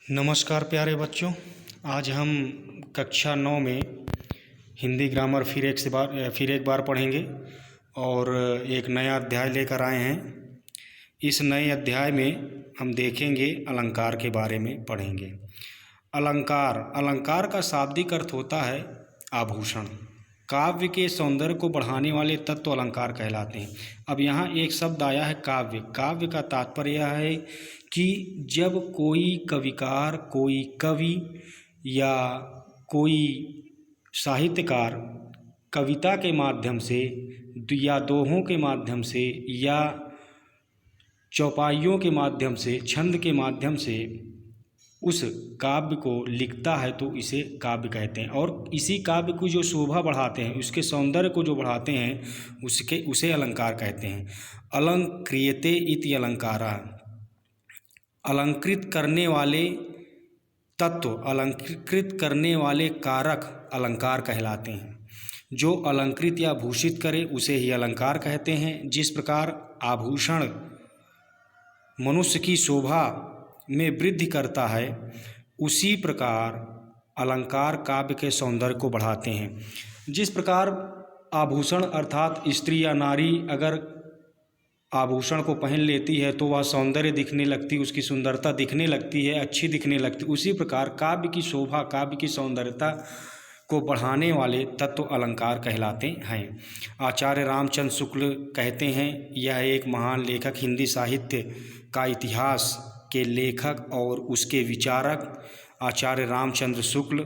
नमस्कार प्यारे बच्चों। आज हम कक्षा 9 में हिंदी ग्रामर फिर एक बार पढ़ेंगे और एक नया अध्याय लेकर आए हैं। इस नए अध्याय में हम देखेंगे अलंकार के बारे में पढ़ेंगे। अलंकार का शाब्दिक अर्थ होता है आभूषण। काव्य के सौंदर्य को बढ़ाने वाले तत्व अलंकार कहलाते हैं। अब यहाँ एक शब्द आया है काव्य। काव्य का तात्पर्य यह है कि जब कोई कविकार, कोई कवि या कोई साहित्यकार कविता के माध्यम से या दोहों के माध्यम से या चौपाइयों के माध्यम से, छंद के माध्यम से उस काव्य को लिखता है तो इसे काव्य कहते हैं। और इसी काव्य को जो शोभा बढ़ाते हैं, उसके सौंदर्य को जो बढ़ाते हैं, उसे अलंकार कहते हैं। अलंक्रियते इति अलंकारा, अलंकृत करने वाले तत्व, अलंकृत करने वाले कारक अलंकार कहलाते हैं। जो अलंकृत या भूषित करे उसे ही अलंकार कहते हैं। जिस प्रकार आभूषण मनुष्य की शोभा में वृद्धि करता है, उसी प्रकार अलंकार काव्य के सौंदर्य को बढ़ाते हैं। जिस प्रकार आभूषण अर्थात स्त्री या नारी अगर आभूषण को पहन लेती है तो वह सौंदर्य दिखने लगती, उसकी सुंदरता दिखने लगती है, अच्छी दिखने लगती। उसी प्रकार काव्य की शोभा, काव्य की सौंदर्यता को बढ़ाने वाले तत्व अलंकार कहलाते हैं। आचार्य रामचंद्र शुक्ल कहते हैं, यह एक महान लेखक, हिंदी साहित्य का इतिहास के लेखक और उसके विचारक आचार्य रामचंद्र शुक्ल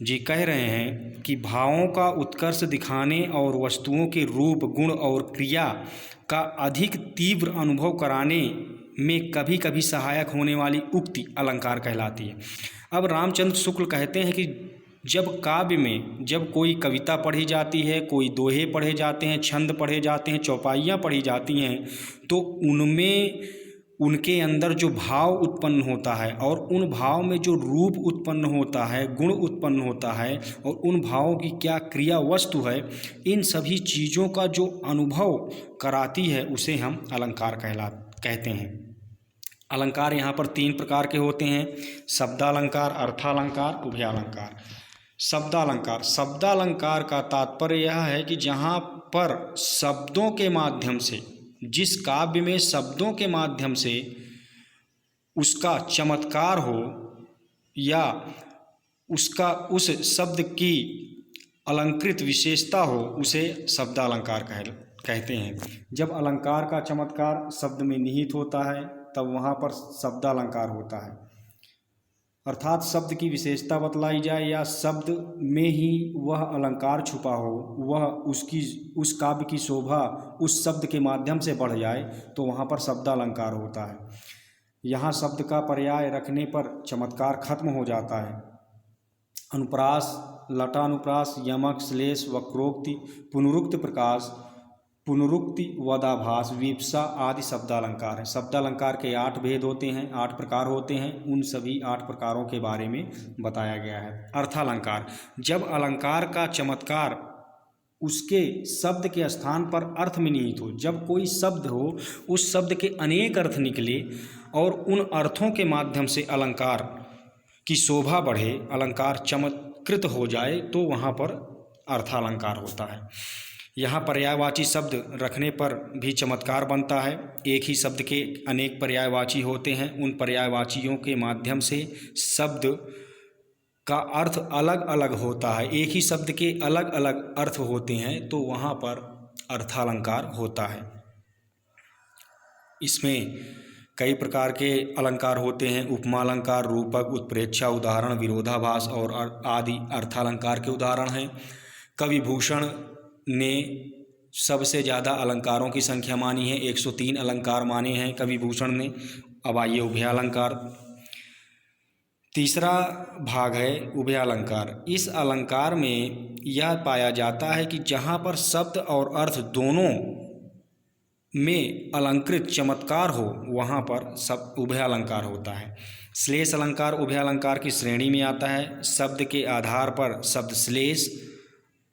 जी कह रहे हैं कि भावों का उत्कर्ष दिखाने और वस्तुओं के रूप, गुण और क्रिया का अधिक तीव्र अनुभव कराने में कभी कभी सहायक होने वाली उक्ति अलंकार कहलाती है। अब रामचंद्र शुक्ल कहते हैं कि जब काव्य में जब कोई कविता पढ़ी जाती है, कोई दोहे पढ़े जाते हैं, छंद पढ़े जाते हैं, चौपाइयाँ पढ़ी जाती हैं, तो उनमें उनके अंदर जो भाव उत्पन्न होता है और उन भाव में जो रूप उत्पन्न होता है, गुण उत्पन्न होता है और उन भावों की क्या क्रिया वस्तु है, इन सभी चीज़ों का जो अनुभव कराती है उसे हम अलंकार कहते हैं। अलंकार यहाँ पर 3 प्रकार के होते हैं: शब्दालंकार, अर्थालंकार, उभयालंकार। शब्दालंकार का तात्पर्य यह है कि जहाँ पर शब्दों के माध्यम से, जिस काव्य में शब्दों के माध्यम से उसका चमत्कार हो या उसका उस शब्द की अलंकृत विशेषता हो, उसे शब्दालंकार कहते हैं। जब अलंकार का चमत्कार शब्द में निहित होता है तब वहाँ पर शब्दालंकार होता है। अर्थात शब्द की विशेषता बतलाई जाए या शब्द में ही वह अलंकार छुपा हो, वह उस काव्य की शोभा उस शब्द के माध्यम से बढ़ जाए तो वहाँ पर शब्दालंकार होता है। यहाँ शब्द का पर्याय रखने पर चमत्कार खत्म हो जाता है। अनुप्रास, लटानुप्रास, यमक, श्लेष, वक्रोक्ति, पुनरुक्त प्रकाश, पुनरुक्ति, वदाभास, विप्सा आदि शब्दालंकार हैं। शब्दालंकार के 8 भेद होते हैं, 8 प्रकार होते हैं। उन सभी 8 प्रकारों के बारे में बताया गया है। अर्थालंकार, जब अलंकार का चमत्कार उसके शब्द के स्थान पर अर्थ में निहित हो, जब कोई शब्द हो, उस शब्द के अनेक अर्थ निकले और उन अर्थों के माध्यम से अलंकार की शोभा बढ़े, अलंकार चमत्कृत हो जाए, तो वहाँ पर अर्थालंकार होता है। यहाँ पर्यायवाची शब्द रखने पर भी चमत्कार बनता है। एक ही शब्द के अनेक पर्यायवाची होते हैं, उन पर्यायवाचियों के माध्यम से शब्द का अर्थ अलग अलग होता है। एक ही शब्द के अलग अलग अर्थ होते हैं तो वहाँ पर अर्थालंकार होता है। इसमें कई प्रकार के अलंकार होते हैं: उपमालंकार, रूपक, उत्प्रेक्षा, उदाहरण, विरोधाभास और आदि अर्थालंकार के उदाहरण हैं। कविभूषण ने सबसे ज़्यादा अलंकारों की संख्या मानी है, 103 अलंकार माने हैं कविभूषण ने। अब आइए उभयालंकार। तीसरा भाग है उभयालंकार। इस अलंकार में यह पाया जाता है कि जहाँ पर शब्द और अर्थ दोनों में अलंकृत चमत्कार हो, वहाँ पर सब उभयालंकार होता है। श्लेष अलंकार उभयालंकार की श्रेणी में आता है। शब्द के आधार पर शब्द श्लेष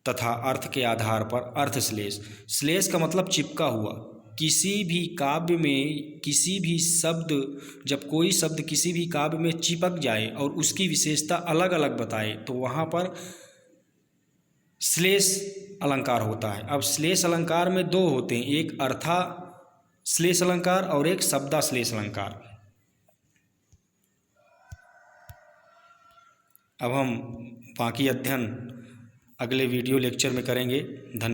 तथा अर्थ के आधार पर अर्थ श्लेष। श्लेष का मतलब चिपका हुआ, किसी भी काव्य में किसी भी शब्द, जब कोई शब्द किसी भी काव्य में चिपक जाए और उसकी विशेषता अलग अलग बताए तो वहाँ पर श्लेष अलंकार होता है। अब श्लेष अलंकार में दो होते हैं, एक अर्था श्लेष अलंकार और एक शब्दा श्लेष अलंकार। अब हम बाकी अध्ययन अगले वीडियो लेक्चर में करेंगे। धन्यवाद।